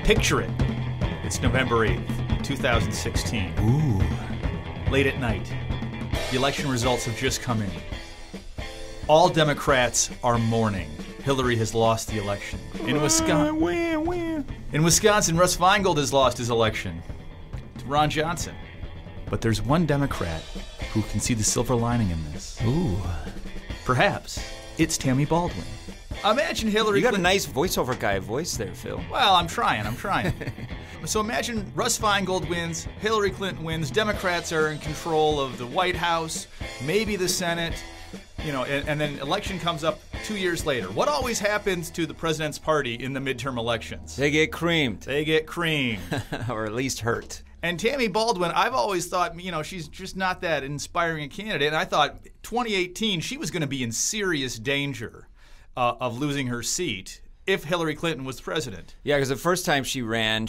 Picture it. It's November 8th, 2016. Ooh. Late at night. The election results have just come in. All Democrats are mourning. Hillary has lost the election. In Wisconsin, Russ Feingold has lost his election to Ron Johnson. But there's one Democrat who can see the silver lining in this. Ooh. Perhaps it's Tammy Baldwin. Imagine Hillary. You got a nice voiceover guy voice there, Phil. Well, I'm trying. So imagine Russ Feingold wins, Hillary Clinton wins, Democrats are in control of the White House, maybe the Senate, and then election comes up 2 years later. What always happens to the president's party in the midterm elections? They get creamed. Or at least hurt. And Tammy Baldwin, I've always thought, she's just not that inspiring a candidate. And I thought 2018, she was going to be in serious danger of losing her seat if Hillary Clinton was president. Yeah, because the first time she ran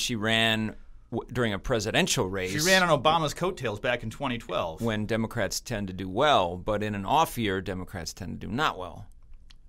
during a presidential race. She ran on Obama's coattails back in 2012. When Democrats tend to do well, but in an off year, Democrats tend to do not well.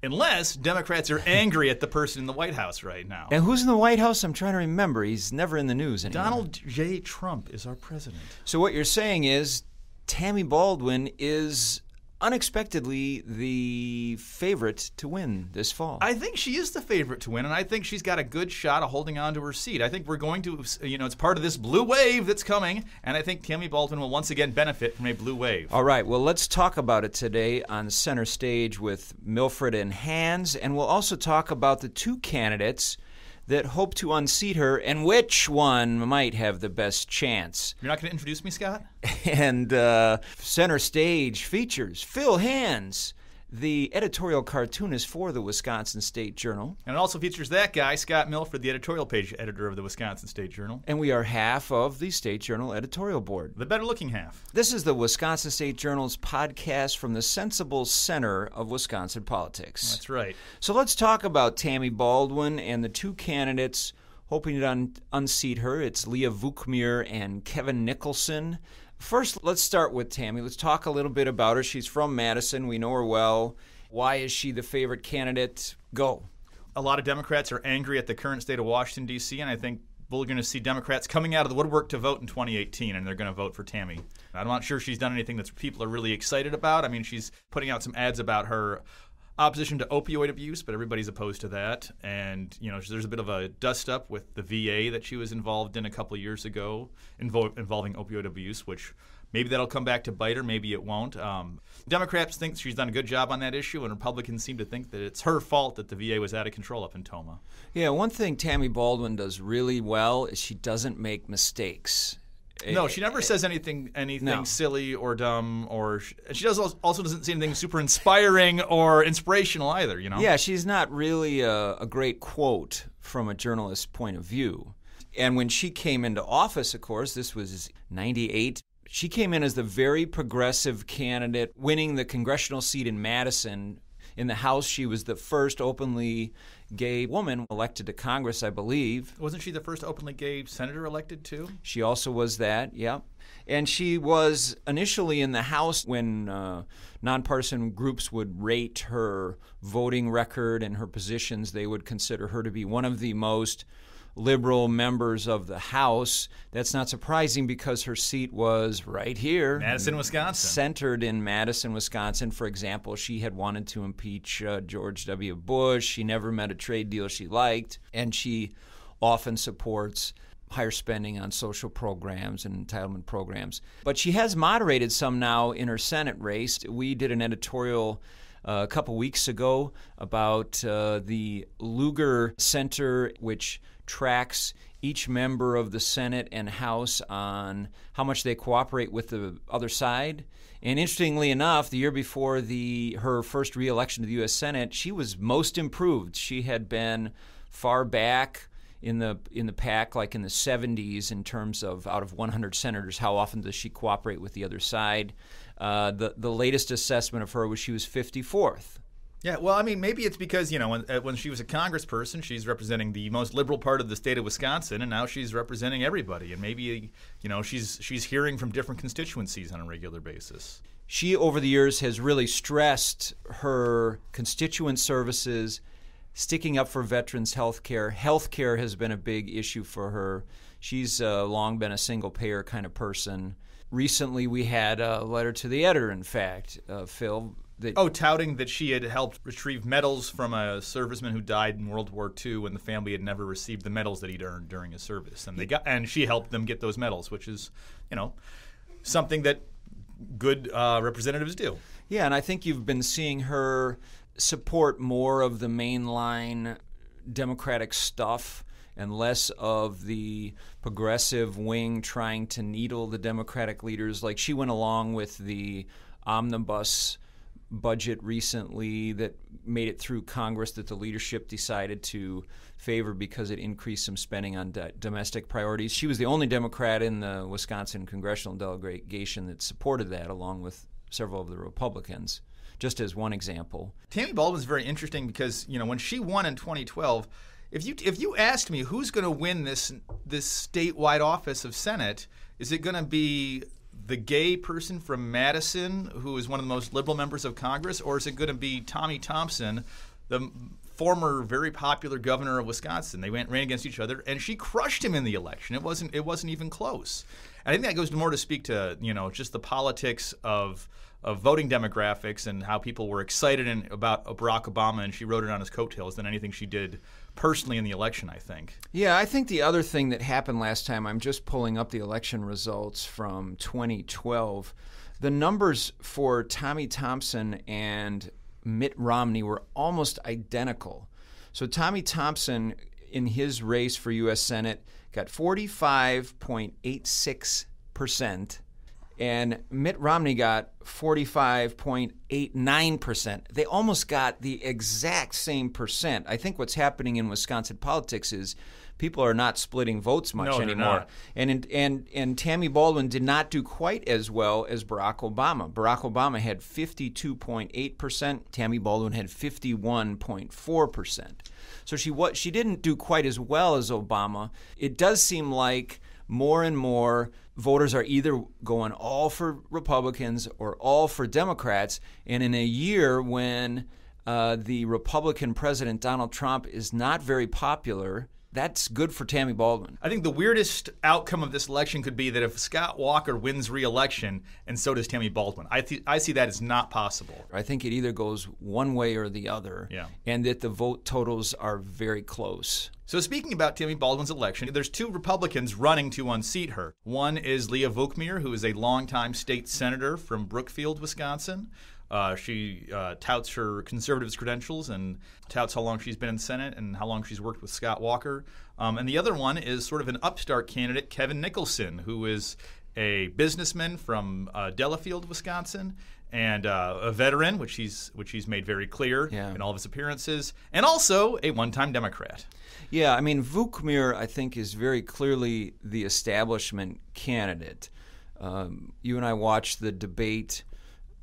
Unless Democrats are angry at the person in the White House right now. And who's in the White House? I'm trying to remember. He's never in the news anymore. Donald J. Trump is our president. So what you're saying is Tammy Baldwin is unexpectedly the favorite to win this fall. I think she is the favorite to win, and I think she's got a good shot of holding on to her seat. I think we're going to, it's part of this blue wave that's coming, and I think Tammy Baldwin will once again benefit from a blue wave. All right, well, let's talk about it today on Center Stage with Milfred and Hands, and we'll also talk about the two candidates that hope to unseat her and which one might have the best chance. You're not going to introduce me, Scott? And Center Stage features Phil Hands, the editorial cartoonist for the Wisconsin State Journal. And it also features that guy, Scott Milford, the editorial page editor of the Wisconsin State Journal. And we are half of the State Journal editorial board. The better-looking half. This is the Wisconsin State Journal's podcast from the sensible center of Wisconsin politics. That's right. So let's talk about Tammy Baldwin and the two candidates hoping to unseat her. It's Leah Vukmir and Kevin Nicholson. First, let's start with Tammy. Let's talk a little bit about her. She's from Madison. We know her well. Why is she the favorite candidate? Go. A lot of Democrats are angry at the current state of Washington, D.C., and I think we're going to see Democrats coming out of the woodwork to vote in 2018, and they're going to vote for Tammy. I'm not sure she's done anything that people are really excited about. I mean, she's putting out some ads about her opposition to opioid abuse, but everybody's opposed to that. And, there's a bit of a dust-up with the VA that she was involved in a couple of years ago involving opioid abuse, which maybe that'll come back to bite her, maybe it won't. Democrats think she's done a good job on that issue, and Republicans seem to think that it's her fault that the VA was out of control up in Toma. Yeah, one thing Tammy Baldwin does really well is she doesn't make mistakes. No, she never says anything No. silly or dumb, or she also doesn't say anything super inspiring or inspirational either. Yeah, she's not really a great quote from a journalist's point of view. And when she came into office, of course, this was 98. She came in as the very progressive candidate, winning the congressional seat in Madison. In the House, she was the first openly gay woman elected to Congress, I believe. Wasn't she the first openly gay senator elected, too? She also was that, yeah. And she was initially in the House when nonpartisan groups would rate her voting record and her positions. They would consider her to be one of the most liberal members of the House. That's not surprising because her seat was right here. Madison, Wisconsin. Centered in Madison, Wisconsin. For example, she had wanted to impeach George W. Bush. She never met a trade deal she liked. And she often supports higher spending on social programs and entitlement programs. But she has moderated some now in her Senate race. We did an editorial a couple weeks ago about the Lugar Center, which tracks each member of the Senate and House on how much they cooperate with the other side. And interestingly enough, the year before her first re-election to the U.S. Senate, she was most improved. She had been far back in the pack, like in the 70s, in terms of out of 100 senators, how often does she cooperate with the other side? The latest assessment of her was she was 54th. Yeah, well, I mean, maybe it's because, when she was a congressperson, she's representing the most liberal part of the state of Wisconsin, and now she's representing everybody. And maybe, she's hearing from different constituencies on a regular basis. She, over the years, has really stressed her constituent services, sticking up for veterans' health care. Health care has been a big issue for her. She's long been a single-payer kind of person. Recently, we had a letter to the editor, in fact, Phil. Touting that she had helped retrieve medals from a serviceman who died in World War II when the family had never received the medals that he'd earned during his service. And she helped them get those medals, which is, something that good representatives do. Yeah, and I think you've been seeing her support more of the mainline Democratic stuff and less of the progressive wing trying to needle the Democratic leaders. Like, she went along with the omnibus budget recently that made it through Congress that the leadership decided to favor because it increased some spending on domestic priorities. She was the only Democrat in the Wisconsin congressional delegation that supported that, along with several of the Republicans, just as one example. Tammy Baldwin's very interesting because, when she won in 2012, if you asked me who's going to win this statewide office of Senate, is it going to be the gay person from Madison, who is one of the most liberal members of Congress, or is it going to be Tommy Thompson, the former very popular governor of Wisconsin? They ran against each other, and she crushed him in the election. It wasn't even close. And I think that goes more to speak to just the politics of voting demographics and how people were excited about Barack Obama, and she wrote it on his coattails, than anything she did personally in the election, I think. Yeah, I think the other thing that happened last time, I'm just pulling up the election results from 2012. The numbers for Tommy Thompson and Mitt Romney were almost identical. So Tommy Thompson, in his race for U.S. Senate, got 45.86%. And Mitt Romney got 45.89%. They almost got the exact same percent. I think what's happening in Wisconsin politics is people are not splitting votes much anymore. And Tammy Baldwin did not do quite as well as Barack Obama. Barack Obama had 52.8%. Tammy Baldwin had 51.4%. So she didn't do quite as well as Obama. It does seem like more and more voters are either going all for Republicans or all for Democrats. And in a year when the Republican president, Donald Trump, is not very popular, that's good for Tammy Baldwin. I think the weirdest outcome of this election could be that if Scott Walker wins re-election, and so does Tammy Baldwin. I see that as not possible. I think it either goes one way or the other, and that the vote totals are very close. So speaking about Tammy Baldwin's election, there's two Republicans running to unseat her. One is Leah Vukmir, who is a longtime state senator from Brookfield, Wisconsin. She touts her conservative credentials and touts how long she's been in the Senate and how long she's worked with Scott Walker. And the other one is sort of an upstart candidate, Kevin Nicholson, who is a businessman from Delafield, Wisconsin, and a veteran, which he's made very clear in all of his appearances, and also a one-time Democrat. Yeah, I mean, Vukmir, I think, is very clearly the establishment candidate. You and I watched the debate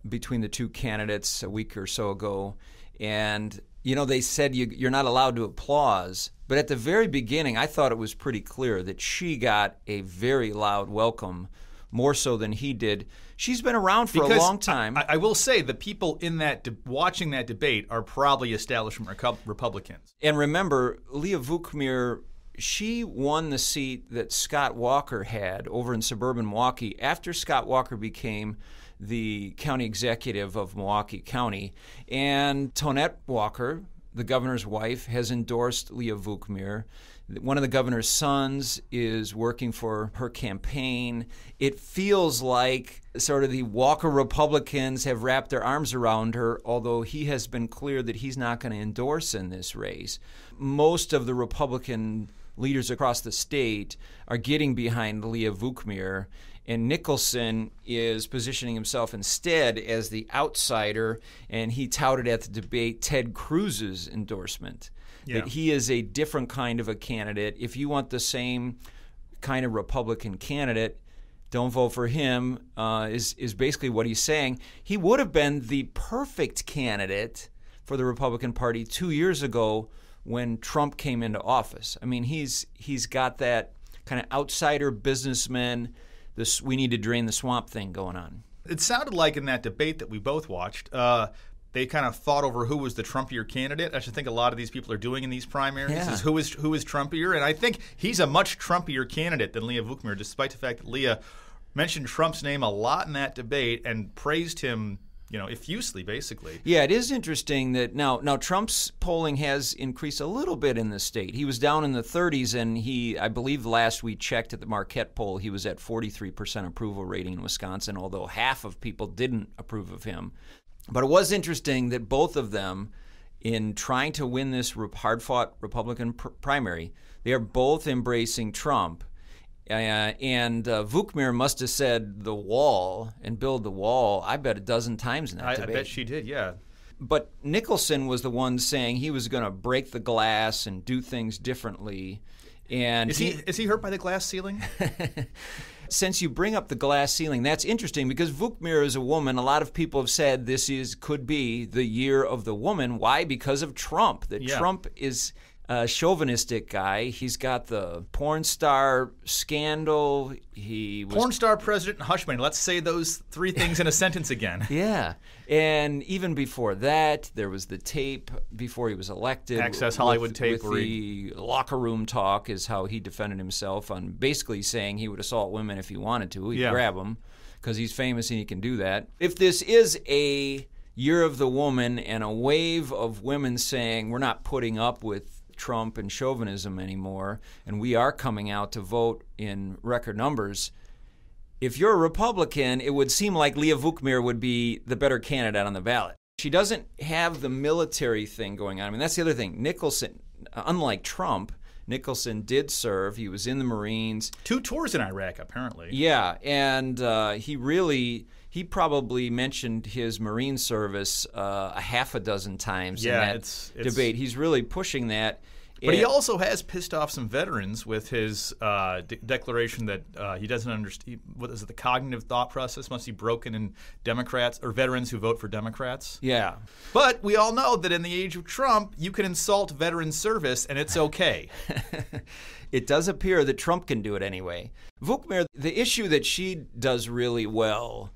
between the two candidates a week or so ago, and they said you're not allowed to applause, but at the very beginning I thought it was pretty clear that she got a very loud welcome, more so than he did. She's been around for a long time. I will say the people in that watching that debate are probably establishment Republicans. And remember, Leah Vukmir, she won the seat that Scott Walker had over in suburban Milwaukee after Scott Walker became the county executive of Milwaukee County. And Tonette Walker, the governor's wife, has endorsed Leah Vukmir. One of the governor's sons is working for her campaign. It feels like sort of the Walker Republicans have wrapped their arms around her, although he has been clear that he's not going to endorse in this race. Most of the Republican leaders across the state are getting behind Leah Vukmir, and Nicholson is positioning himself instead as the outsider, and he touted at the debate Ted Cruz's endorsement. Yeah. That he is a different kind of a candidate. If you want the same kind of Republican candidate, don't vote for him, is basically what he's saying. He would have been the perfect candidate for the Republican Party 2 years ago when Trump came into office. I mean, he's got that kind of outsider businessman, this we need to drain the swamp thing going on. It sounded like in that debate that we both watched, they kind of fought over who was the Trumpier candidate. I should think a lot of these people are doing in these primaries is who is Trumpier. And I think he's a much Trumpier candidate than Leah Vukmir, despite the fact that Leah mentioned Trump's name a lot in that debate and praised him, effusively, basically. Yeah, it is interesting that now Trump's polling has increased a little bit in the state. He was down in the 30s, and I believe last we checked at the Marquette poll, he was at 43% approval rating in Wisconsin, although half of people didn't approve of him. But it was interesting that both of them, in trying to win this hard-fought Republican primary, they are both embracing Trump. And Vukmir must have said the wall and build the wall, I bet, a dozen times in that debate. I bet she did, yeah. But Nicholson was the one saying he was going to break the glass and do things differently. And is he hurt by the glass ceiling? Since you bring up the glass ceiling, that's interesting because Vukmir is a woman. A lot of people have said this could be the year of the woman. Why? Because of Trump. Trump is a chauvinistic guy. He's got the porn star scandal. Porn star, president, and hush money. Let's say those three things in a sentence again. Yeah. And even before that, there was the tape before he was elected. Access Hollywood tape. With the locker room talk is how he defended himself on basically saying he would assault women if he wanted to. He'd grab them because he's famous and he can do that. If this is a year of the woman and a wave of women saying we're not putting up with Trump and chauvinism anymore, and we are coming out to vote in record numbers, if you're a Republican, it would seem like Leah Vukmir would be the better candidate on the ballot. She doesn't have the military thing going on. I mean, that's the other thing. Nicholson, unlike Trump, Nicholson did serve. He was in the Marines. 2 tours in Iraq, apparently. Yeah, and he probably mentioned his Marine service a half a dozen times in that debate. He's really pushing that. But he also has pissed off some veterans with his declaration that he doesn't understand. What is it? The cognitive thought process must be broken in Democrats or veterans who vote for Democrats. Yeah. But we all know that in the age of Trump, you can insult veteran service and it's okay. It does appear that Trump can do it anyway. Vukmir, the issue that she does really well,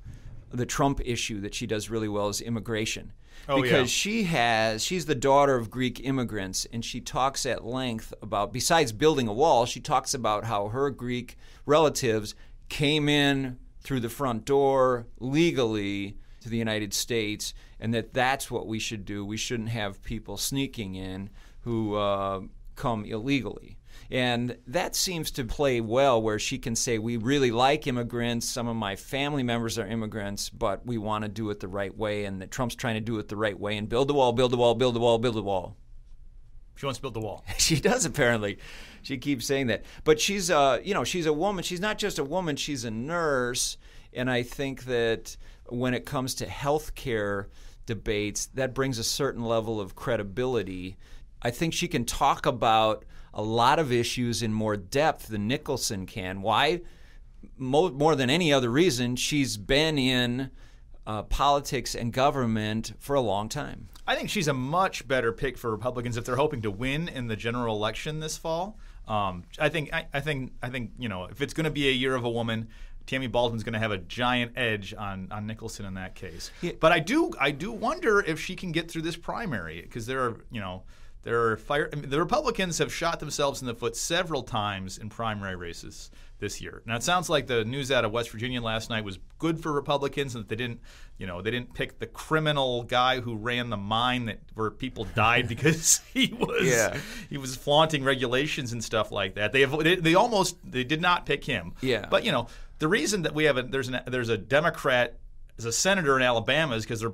the Trump issue that she does really well, is immigration. Because she's the daughter of Greek immigrants, and she talks at length about, besides building a wall, she talks about how her Greek relatives came in through the front door legally to the United States, and that's what we should do. We shouldn't have people sneaking in who come illegally. And that seems to play well where she can say, we really like immigrants. Some of my family members are immigrants, but we want to do it the right way, and that Trump's trying to do it the right way and build the wall, build the wall, build the wall, build the wall. She wants to build the wall. She does, apparently. She keeps saying that. But she's a woman. She's not just a woman. She's a nurse. And I think that when it comes to health care debates, that brings a certain level of credibility. I think she can talk about a lot of issues in more depth than Nicholson can. Why? More than any other reason, she's been in politics and government for a long time. I think she's a much better pick for Republicans if they're hoping to win in the general election this fall. I think if it's going to be a year of a woman, Tammy Baldwin's going to have a giant edge on Nicholson in that case. Yeah. But I do wonder if she can get through this primary, because the Republicans have shot themselves in the foot several times in primary races this year. Now it sounds like the news out of West Virginia last night was good for Republicans, and that they didn't pick the criminal guy who ran the mine where people died because he was flaunting regulations and stuff like that. They did not pick him. Yeah. But the reason that we have there's a Democrat as a senator in Alabama is because the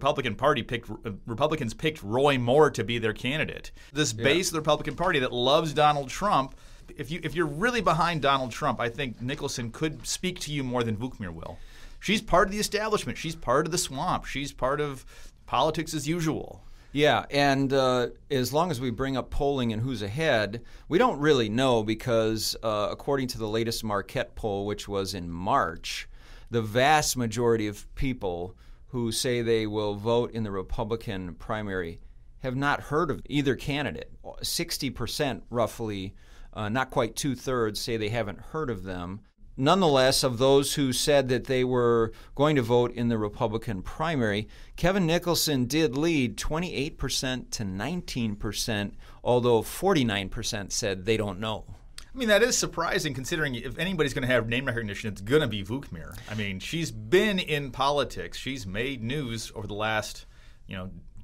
Republicans picked Roy Moore to be their candidate. This base of the Republican Party that loves Donald Trump. If you're really behind Donald Trump, I think Nicholson could speak to you more than Vukmir will. She's part of the establishment. She's part of the swamp. She's part of politics as usual. Yeah, and as long as we bring up polling and who's ahead, we don't really know because according to the latest Marquette poll, which was in March, the vast majority of people who say they will vote in the Republican primary have not heard of either candidate. 60% roughly, not quite 2/3, say they haven't heard of them. nonetheless, of those who said that they were going to vote in the Republican primary, Kevin Nicholson did lead 28% to 19%, although 49% said they don't know. I mean, that is surprising considering if anybody's going to have name recognition, it's going to be Vukmir. I mean, she's been in politics. She's made news over the last,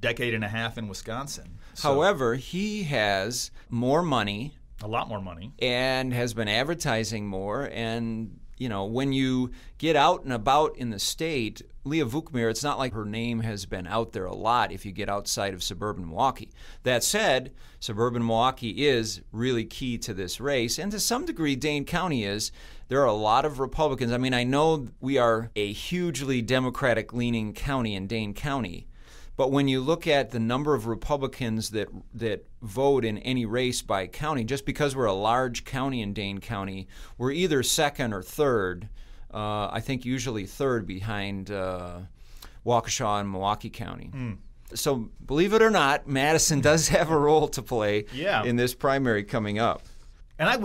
decade and a half in Wisconsin. However, he has more money. A lot more money. And has been advertising more. And, when you get out and about in the state, Leah Vukmir, it's not like her name has been out there a lot if you get outside of suburban Milwaukee. That said, suburban Milwaukee is really key to this race. And to some degree, Dane County is. There are a lot of Republicans. I mean, I know we are a hugely Democratic-leaning county in Dane County. But when you look at the number of Republicans that vote in any race by county, just because we're a large county in Dane County, we're either second or third. I think usually third behind Waukesha and Milwaukee County. So believe it or not, Madison does have a role to play in this primary coming up. And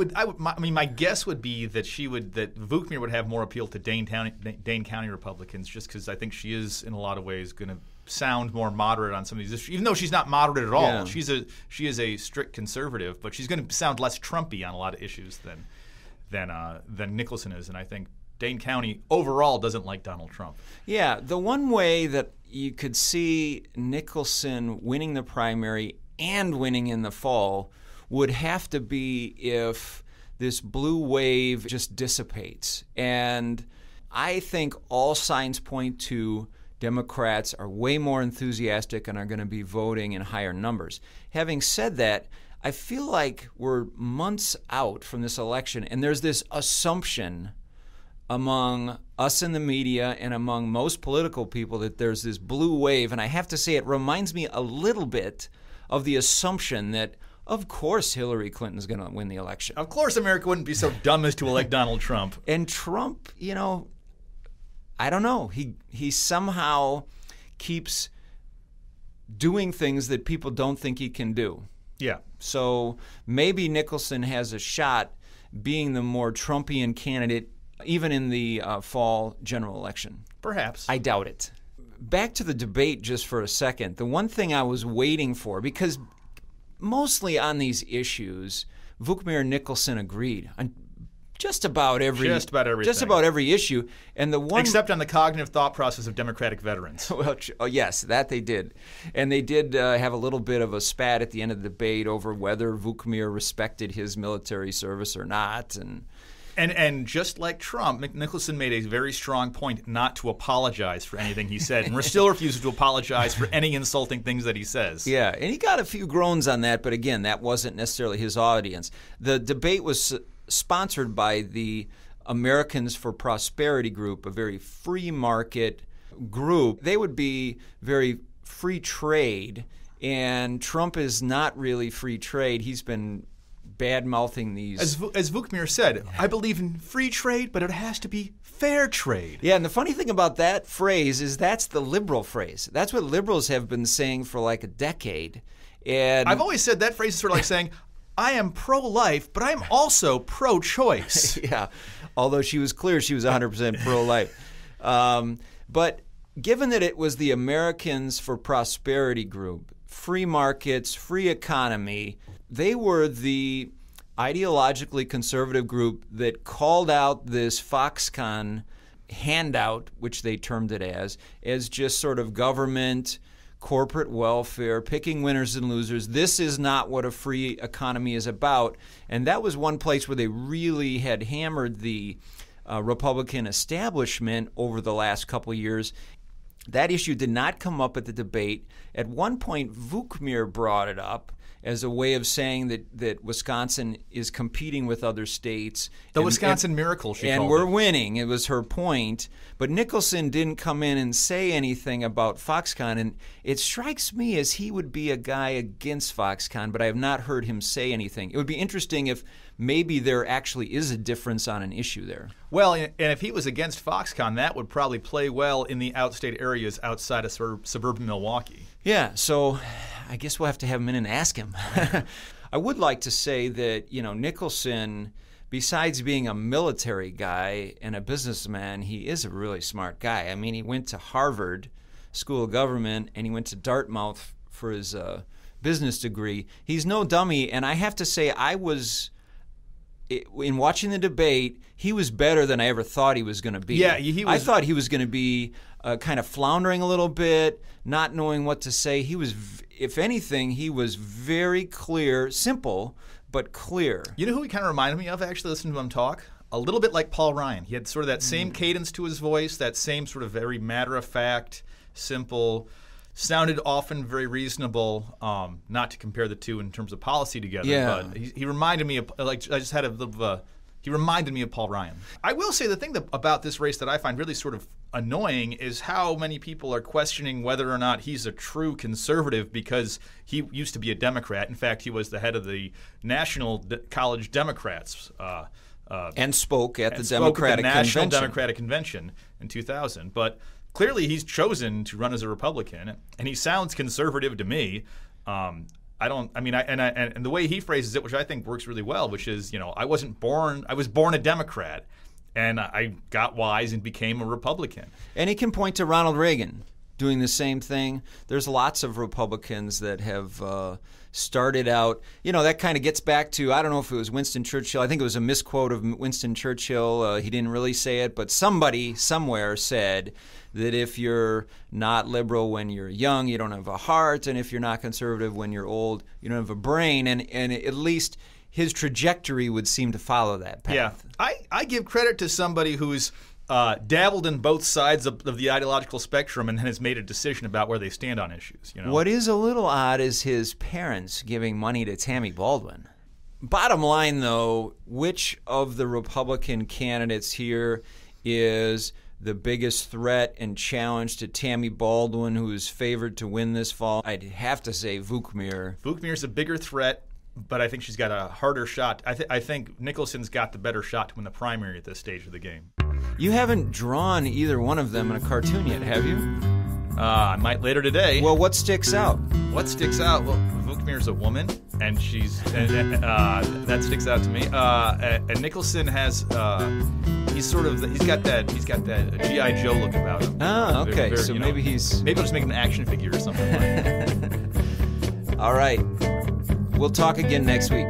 my guess would be that Vukmir would have more appeal to Dane County Republicans, just because I think she is in a lot of ways going to sound more moderate on some of these issues, even though she's not moderate at all. Yeah. She is a strict conservative, but she's going to sound less Trumpy on a lot of issues than Nicholson is, and I think Dane County overall doesn't like Donald Trump. Yeah, the one way that you could see Nicholson winning the primary and winning in the fall would have to be if this blue wave just dissipates. And I think all signs point to Democrats are way more enthusiastic and are going to be voting in higher numbers. Having said that, I feel like we're months out from this election, and there's this assumption among us in the media and among most political people that there's this blue wave, and I have to say it reminds me a little bit of the assumption that, of course, Hillary Clinton's going to win the election. Of course America wouldn't be so dumb as to elect Donald Trump. And Trump, I don't know. He somehow keeps doing things that people don't think he can do. Yeah. So maybe Nicholson has a shot being the more Trumpian candidate even in the fall general election. Perhaps. I doubt it. Back to the debate just for a second. The one thing I was waiting for, because mostly on these issues, Vukmir and Nicholson agreed on just about everything. Just about every issue. And the one except on the cognitive thought process of Democratic veterans. Well, yes, that they did. And they did have a little bit of a spat at the end of the debate over whether Vukmir respected his military service or not. And just like Trump, Nicholson made a very strong point not to apologize for anything he said, and still refuses to apologize for any insulting things that he says. Yeah, and he got a few groans on that, but again, that wasn't necessarily his audience. The debate was sponsored by the Americans for Prosperity group, a very free market group. They would be very free trade, and Trump is not really free trade. He's been bad-mouthing these. As Vukmir said, I believe in free trade, but it has to be fair trade. Yeah, and the funny thing about that phrase is that's the liberal phrase. That's what liberals have been saying for like a decade. And I've always said that phrase is sort of like saying, I am pro-life, but I'm also pro-choice. Yeah, although she was clear she was 100% pro-life. But given that it was the Americans for Prosperity group, free markets, free economy, they were the ideologically conservative group that called out this Foxconn handout, which they termed it as just sort of government, corporate welfare, picking winners and losers. This is not what a free economy is about. And that was one place where they really had hammered the Republican establishment over the last couple of years. That issue did not come up at the debate. At one point, Vukmir brought it up as a way of saying that Wisconsin is competing with other states. The Wisconsin miracle, she called it. And we're winning. It was her point. But Nicholson didn't come in and say anything about Foxconn. And it strikes me as he would be a guy against Foxconn, but I have not heard him say anything. It would be interesting if maybe there actually is a difference on an issue there. Well, and if he was against Foxconn, that would probably play well in the outstate areas outside of suburban Milwaukee. Yeah, so I guess we'll have to have him in and ask him. I would like to say that, Nicholson besides being a military guy and a businessman, he is a really smart guy. I mean, he went to Harvard School of Government, and he went to Dartmouth for his business degree. He's no dummy, and I have to say, in watching the debate, he was better than I ever thought he was going to be. Yeah, he was. I thought he was going to be kind of floundering a little bit, not knowing what to say. He was, if anything, he was very clear, simple, but clear. You know who he kind of reminded me of, actually, listening to him talk? A little bit like Paul Ryan. He had sort of that same cadence to his voice, that same sort of very matter-of-fact, simple, sounded often very reasonable, not to compare the two in terms of policy together, but he reminded me of, he reminded me of Paul Ryan. I will say the thing about this race that I find really sort of annoying is how many people are questioning whether or not he's a true conservative because he used to be a Democrat. In fact, he was the head of the National College Democrats. And spoke at the Democratic National Convention. Democratic Convention in 2000. But clearly he's chosen to run as a Republican, and he sounds conservative to me. And the way he phrases it, which I think works really well, which is, I was born a Democrat, and I got wise and became a Republican. And he can point to Ronald Reagan doing the same thing. There's lots of Republicans that have started out, that kind of gets back to, I don't know if it was Winston Churchill. I think it was a misquote of Winston Churchill. He didn't really say it, but somebody somewhere said that if you're not liberal when you're young, you don't have a heart, and if you're not conservative when you're old, you don't have a brain. And at least his trajectory would seem to follow that path. Yeah, I give credit to somebody who's dabbled in both sides of the ideological spectrum and has made a decision about where they stand on issues. What is a little odd is his parents giving money to Tammy Baldwin. Bottom line, though, which of the Republican candidates here is the biggest threat and challenge to Tammy Baldwin, who is favored to win this fall? I'd have to say Vukmir. Vukmir's a bigger threat, but I think she's got a harder shot. I think Nicholson's got the better shot to win the primary at this stage of the game. You haven't drawn either one of them in a cartoon yet, have you? I might later today. Well, what sticks out? What sticks out? Well, Vukmir's a woman, and she's that sticks out to me. And Nicholson has he's got that G.I. Joe look about him. Oh, okay. So maybe I'll just make him an action figure or something like that. All right. We'll talk again next week.